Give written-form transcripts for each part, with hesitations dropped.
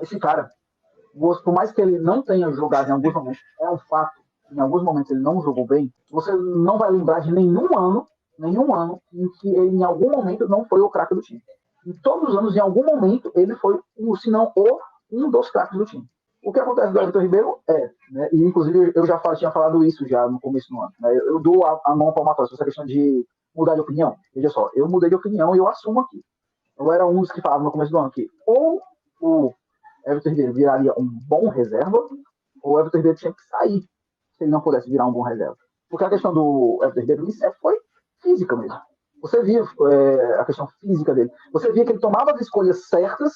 esse cara, por mais que ele não tenha jogado em alguns momentos, é um fato, em alguns momentos ele não jogou bem, você não vai lembrar de nenhum ano em que ele, em algum momento, não foi o craque do time. Em todos os anos, em algum momento, ele foi, se não um dos craques do time. O que acontece do Everton Ribeiro né, e inclusive eu já tinha falado isso já no começo do ano, né, eu dou a mão palmatória essa questão de mudar de opinião. Veja só, eu mudei de opinião e eu assumo aqui. Eu era um dos que falava no começo do ano que ou o Everton Ribeiro viraria um bom reserva, ou o Everton Ribeiro tinha que sair se ele não pudesse virar um bom reserva. Porque a questão do Everton Ribeiro foi física mesmo. Você via a questão física dele. Você via que ele tomava as escolhas certas,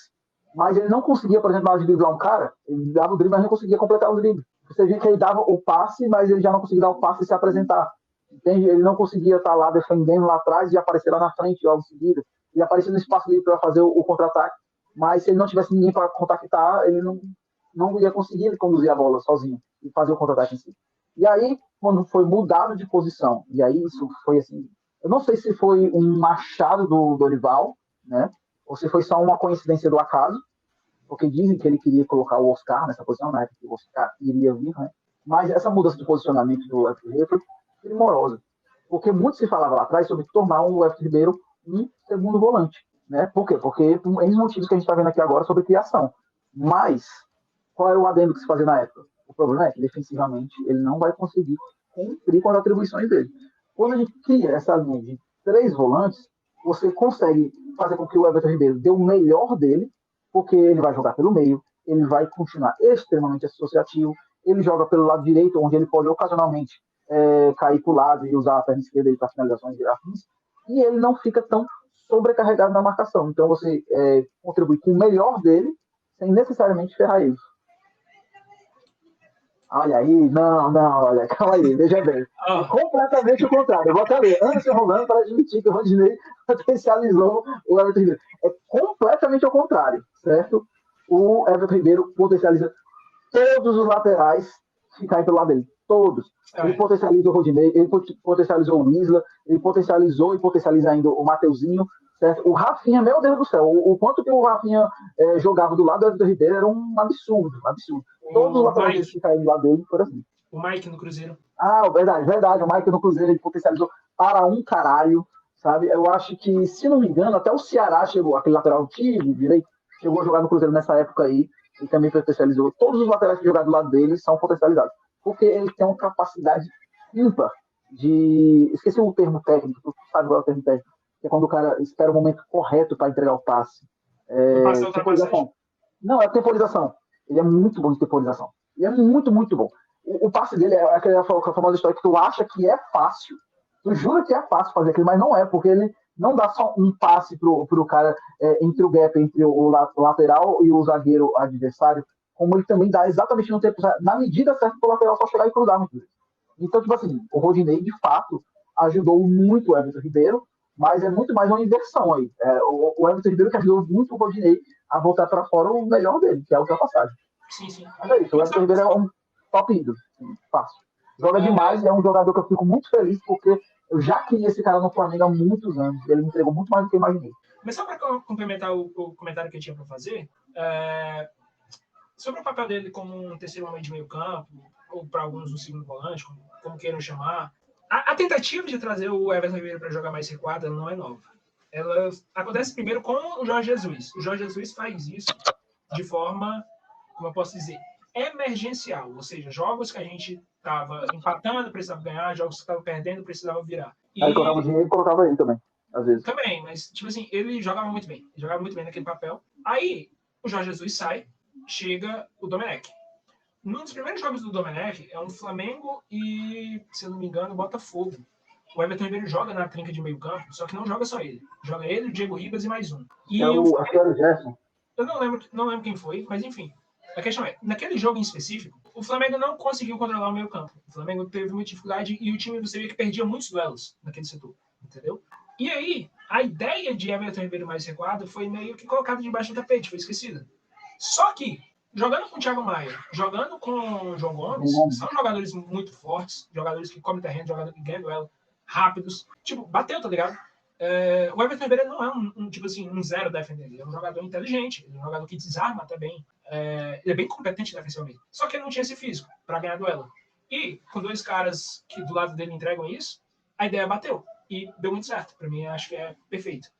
mas ele não conseguia, por exemplo, na hora de driblar um cara, ele dava o drible, mas não conseguia completar o drible. Você via que ele dava o passe, mas ele já não conseguia dar o passe e se apresentar. Entende? Ele não conseguia estar lá defendendo lá atrás e aparecer lá na frente logo em seguida. Ele aparecia no espaço livre para fazer o contra-ataque, mas se ele não tivesse ninguém para contactar, ele não ia conseguir conduzir a bola sozinho e fazer o contra-ataque em si. E aí, quando foi mudado de posição, e aí isso foi assim, eu não sei se foi um machado do Dorival, né? Ou se foi só uma coincidência do acaso, porque dizem que ele queria colocar o Oscar nessa posição, na época que o Oscar iria vir, né? Mas essa mudança de posicionamento do Everton Ribeiro foi primorosa, porque muito se falava lá atrás sobre tornar o Everton Ribeiro um segundo volante, né? Por quê? Porque por N motivos que a gente está vendo aqui agora sobre criação. Mas qual era o adendo que se fazia na época? O problema é que defensivamente ele não vai conseguir cumprir com as atribuições dele. Quando a gente cria essa linha de 3 volantes, você consegue fazer com que o Everton Ribeiro dê o melhor dele, porque ele vai jogar pelo meio, ele vai continuar extremamente associativo, ele joga pelo lado direito, onde ele pode ocasionalmente cair para o lado e usar a perna esquerda para finalizações e afins, e ele não fica tão sobrecarregado na marcação. Então você contribui com o melhor dele, sem necessariamente ferrar ele. Olha aí, não, olha, calma aí, veja bem. É completamente o contrário. Eu vou até ler. Anderson Rolando para admitir que o Rodinei potencializou o Everton Ribeiro. É completamente ao contrário, certo? O Everton Ribeiro potencializa todos os laterais que caem pelo lado dele. Todos. Ele potencializa o Rodinei, ele potencializou o Isla, ele potencializou e potencializa ainda o Mateuzinho, certo? O Rafinha, meu Deus do céu, o quanto que o Rafinha jogava do lado do Everton Ribeiro era um absurdo. Todos os laterais que caíram do lado dele foram assim. O Mike no Cruzeiro. Ah, verdade. O Mike no Cruzeiro ele potencializou para um caralho, sabe? Eu acho que, se não me engano, até o Ceará chegou, aquele lateral direito, chegou a jogar no Cruzeiro nessa época aí, e também potencializou. Todos os laterais que jogaram do lado dele são potencializados. Porque ele tem uma capacidade ímpar de... Esqueci o termo técnico, tu sabe qual é o termo técnico? Que é quando o cara espera o momento correto para entregar o passe. Temporização. Não, é temporização. Ele é muito bom de temporização. Ele é muito, muito bom. O passe dele é aquela famosa história que tu acha que é fácil, tu jura que é fácil fazer aquilo, mas não é, porque ele não dá só um passe pro cara entre o gap, entre o lateral e o zagueiro adversário, como ele também dá exatamente no tempo, na medida certa pro lateral só chegar e cruzar muito. Então, tipo assim, o Rodinei, de fato, ajudou muito o Everton Ribeiro, mas é muito mais uma inversão aí. O Everton Ribeiro que ajudou muito o Rodinei a voltar para fora o melhor dele, que é a ultrapassagem. Sim. Mas é isso, o Everton Ribeiro é um top ídolo, fácil. Joga demais, é um jogador que eu fico muito feliz, porque eu já queria esse cara no Flamengo há muitos anos. Ele me entregou muito mais do que eu imaginei. Mas só para complementar o comentário que eu tinha para fazer, sobre o papel dele como um terceiro homem de meio campo, ou para alguns um segundo volante, como queiram chamar, a tentativa de trazer o Everton Ribeiro para jogar mais recuado não é nova. Ela acontece primeiro com o Jorge Jesus. O Jorge Jesus faz isso de forma, como eu posso dizer, emergencial, ou seja, jogos que a gente estava empatando, precisava ganhar, jogos que estava perdendo, precisava virar. Aí colocava o dinheiro e colocava ele também, às vezes. Também, mas, tipo assim, ele jogava muito bem. Ele jogava muito bem naquele papel. Aí, o Jorge Jesus sai, chega o Domenech. Num dos primeiros jogos do Domenech é um Flamengo e, se eu não me engano, Botafogo. O Everton Ribeiro joga na trinca de meio campo, só que não joga só ele. Joga ele, o Diego Ribas e mais um. E acho que era o Gerson. Eu não lembro quem foi, mas enfim. A questão é, naquele jogo em específico, o Flamengo não conseguiu controlar o meio campo. O Flamengo teve muita dificuldade e o time, você vê que perdia muitos duelos naquele setor, entendeu? E aí, a ideia de Everton Ribeiro mais recuado foi meio que colocada debaixo do tapete, foi esquecida. Só que, jogando com o Thiago Maia, jogando com o João Gomes, são jogadores muito fortes, jogadores que comem terreno, jogadores que ganham duelo, rápidos. Tipo, bateu, tá ligado? O Everton Ribeiro não é tipo assim, um zero defendendo. Ele é um jogador inteligente, ele é um jogador que desarma até bem. Ele é bem competente defensivamente. Só que ele não tinha esse físico para ganhar duelo. E com dois caras que do lado dele entregam isso, a ideia bateu. E deu muito certo. Para mim, acho que é perfeito.